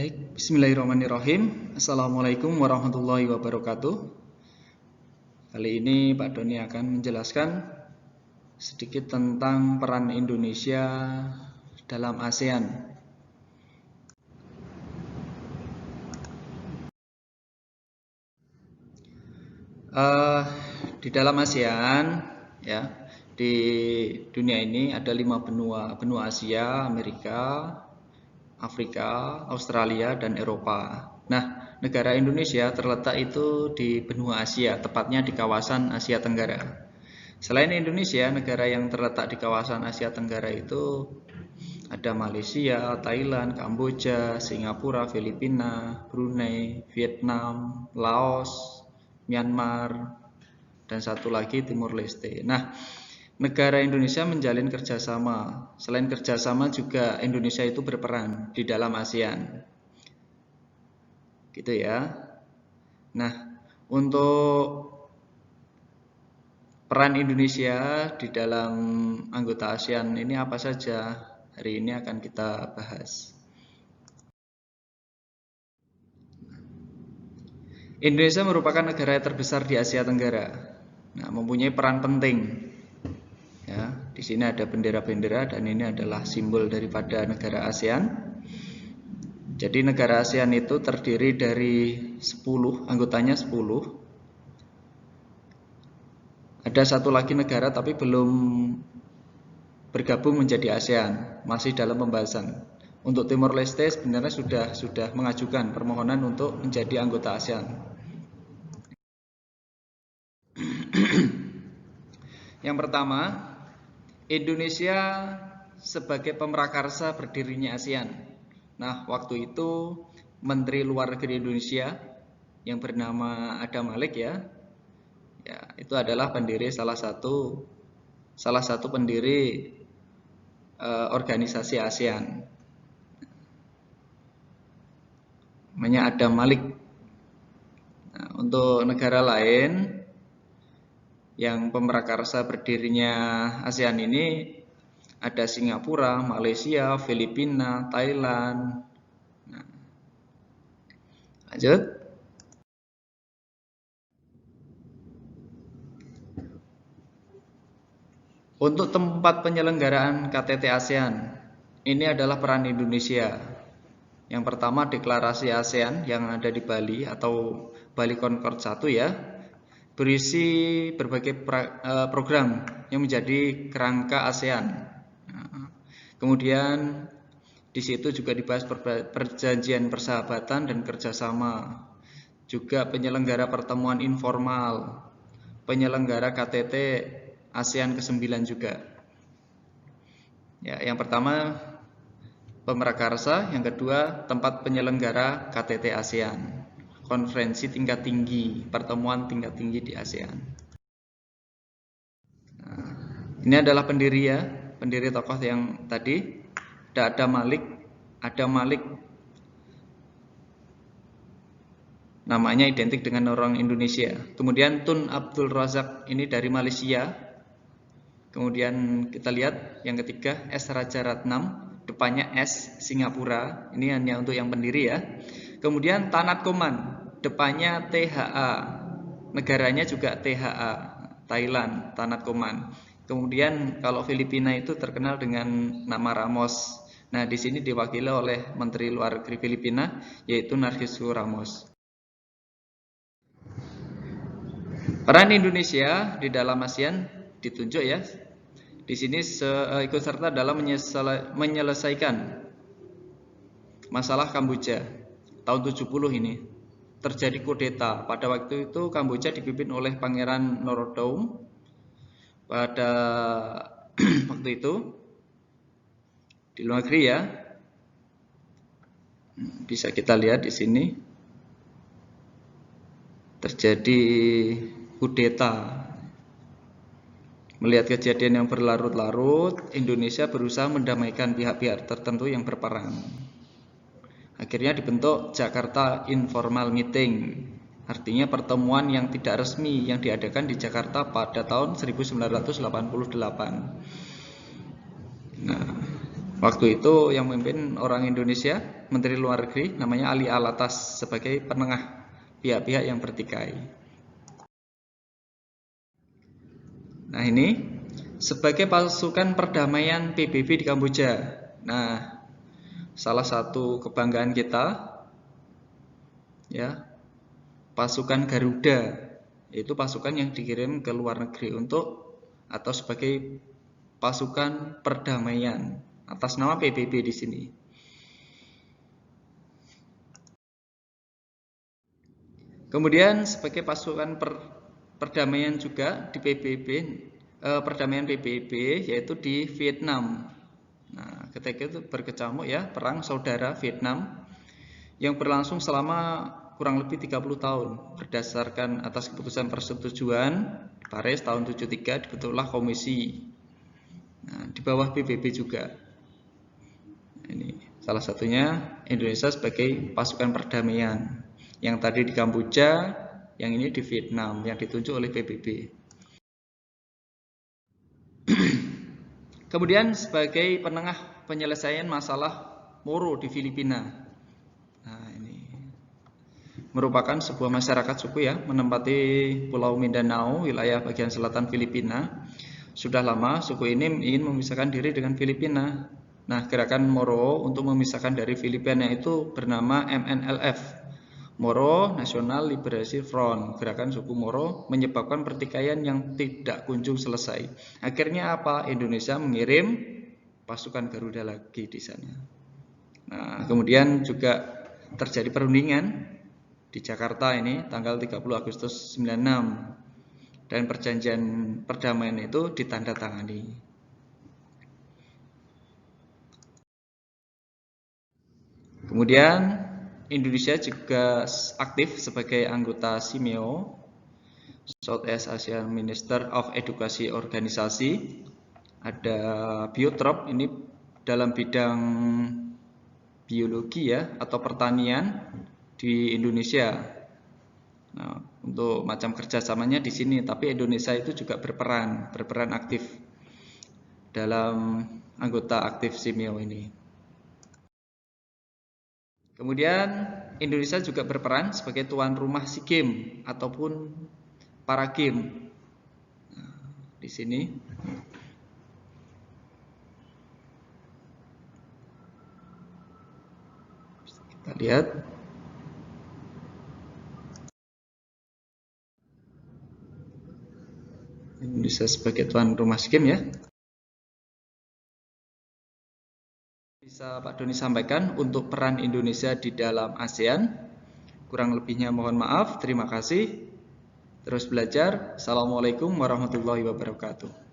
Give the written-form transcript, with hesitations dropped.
Baik, bismillahirrahmanirrahim. Assalamualaikum warahmatullahi wabarakatuh. Kali ini Pak Doni akan menjelaskan sedikit tentang peran Indonesia dalam ASEAN. Di dalam ASEAN, ya, di dunia ini ada 5 benua Asia, Amerika, Afrika, Australia, dan Eropa. Nah, negara Indonesia terletak itu di benua Asia, tepatnya di kawasan Asia Tenggara. Selain Indonesia, negara yang terletak di kawasan Asia Tenggara itu ada Malaysia, Thailand, Kamboja, Singapura, Filipina, Brunei, Vietnam, Laos, Myanmar, dan satu lagi Timur Leste. Nah, negara Indonesia menjalin kerjasama. Selain kerjasama juga Indonesia itu berperan di dalam ASEAN. Gitu ya. Nah, untuk peran Indonesia di dalam anggota ASEAN ini apa saja? Hari ini akan kita bahas. Indonesia merupakan negara terbesar di Asia Tenggara. Nah, mempunyai peran penting. Ya, di sini ada bendera-bendera dan ini adalah simbol daripada negara ASEAN. Jadi negara ASEAN itu terdiri dari 10, anggotanya 10. Ada satu lagi negara tapi belum bergabung menjadi ASEAN, masih dalam pembahasan. Untuk Timor Leste sebenarnya sudah mengajukan permohonan untuk menjadi anggota ASEAN. Yang pertama, Indonesia sebagai pemrakarsa berdirinya ASEAN. Nah, waktu itu Menteri Luar Negeri Indonesia yang bernama Adam Malik ya, itu adalah pendiri salah satu pendiri organisasi ASEAN. Namanya Adam Malik. Nah, untuk negara lain yang pemrakarsa berdirinya ASEAN ini ada Singapura, Malaysia, Filipina, Thailand. Nah, lanjut. Untuk tempat penyelenggaraan KTT ASEAN, ini adalah peran Indonesia. Yang pertama deklarasi ASEAN yang ada di Bali atau Bali Concord 1 ya, berisi berbagai program yang menjadi kerangka ASEAN. Kemudian di situ juga dibahas perjanjian persahabatan dan kerjasama, juga penyelenggara pertemuan informal, penyelenggara KTT ASEAN ke-9 juga. Ya, yang pertama pemrakarsa, yang kedua tempat penyelenggara KTT ASEAN, konferensi tingkat tinggi, pertemuan tingkat tinggi di ASEAN. Nah, ini adalah pendiri tokoh yang tadi, ada Malik, namanya identik dengan orang Indonesia. Kemudian Tun Abdul Razak ini dari Malaysia. Kemudian kita lihat yang ketiga S Raja Ratnam, depannya S Singapura, ini hanya untuk yang pendiri ya. Kemudian Tanat Koman, depannya THA, negaranya juga THA, Thailand, Tanat Koman. Kemudian kalau Filipina itu terkenal dengan nama Ramos. Nah, di sini diwakili oleh Menteri Luar Negeri Filipina yaitu Narcissus Ramos. Peran Indonesia di dalam ASEAN ditunjuk ya. Di sini ikut serta dalam menyelesaikan masalah Kamboja tahun 70 ini. Terjadi kudeta. Pada waktu itu Kamboja dipimpin oleh Pangeran Norodom. Pada waktu itu di luar negeri ya. Bisa kita lihat di sini. Terjadi kudeta. Melihat kejadian yang berlarut-larut, Indonesia berusaha mendamaikan pihak-pihak tertentu yang berperang. Akhirnya dibentuk Jakarta Informal Meeting, artinya pertemuan yang tidak resmi yang diadakan di Jakarta pada tahun 1988. Nah, Waktu itu yang memimpin orang Indonesia, Menteri Luar Negeri, namanya Ali Alatas sebagai penengah pihak-pihak yang bertikai. Nah ini sebagai pasukan perdamaian PBB di Kamboja. Nah, salah satu kebanggaan kita, ya, pasukan Garuda, yaitu pasukan yang dikirim ke luar negeri untuk atau sebagai pasukan perdamaian atas nama PBB di sini. Kemudian sebagai pasukan perdamaian juga di PBB, perdamaian PBB yaitu di Vietnam. Nah, ketika itu berkecamuk ya perang saudara Vietnam yang berlangsung selama kurang lebih 30 tahun berdasarkan atas keputusan persetujuan Paris tahun 73 dibentuklah komisi. Nah, di bawah PBB juga. Ini salah satunya Indonesia sebagai pasukan perdamaian. Yang tadi di Kamboja, yang ini di Vietnam, yang ditunjuk oleh PBB. Kemudian sebagai penengah penyelesaian masalah Moro di Filipina. Nah, ini merupakan sebuah masyarakat suku ya, menempati Pulau Mindanao, wilayah bagian selatan Filipina. Sudah lama suku ini ingin memisahkan diri dengan Filipina. Nah, gerakan Moro untuk memisahkan dari Filipina itu bernama MNLF. Moro National Liberation Front. Gerakan suku Moro menyebabkan pertikaian yang tidak kunjung selesai. Akhirnya apa? Indonesia mengirim pasukan Garuda lagi di sana. Nah, kemudian juga terjadi perundingan di Jakarta ini tanggal 30 Agustus 96 dan perjanjian perdamaian itu ditandatangani. Kemudian Indonesia juga aktif sebagai anggota SIMEO, Southeast Asian Minister of Education Organisasi. Ada Biotrop, ini dalam bidang biologi ya atau pertanian di Indonesia. Nah, untuk macam kerjasamanya di sini, tapi Indonesia itu juga berperan aktif dalam anggota aktif SIMEO ini. Kemudian Indonesia juga berperan sebagai tuan rumah SEA Games ataupun para game. Nah, di sini kita lihat Indonesia sebagai tuan rumah SEA Games ya. Bisa Pak Doni sampaikan untuk peran Indonesia di dalam ASEAN. Kurang lebihnya mohon maaf. Terima kasih. Terus belajar. Assalamualaikum warahmatullahi wabarakatuh.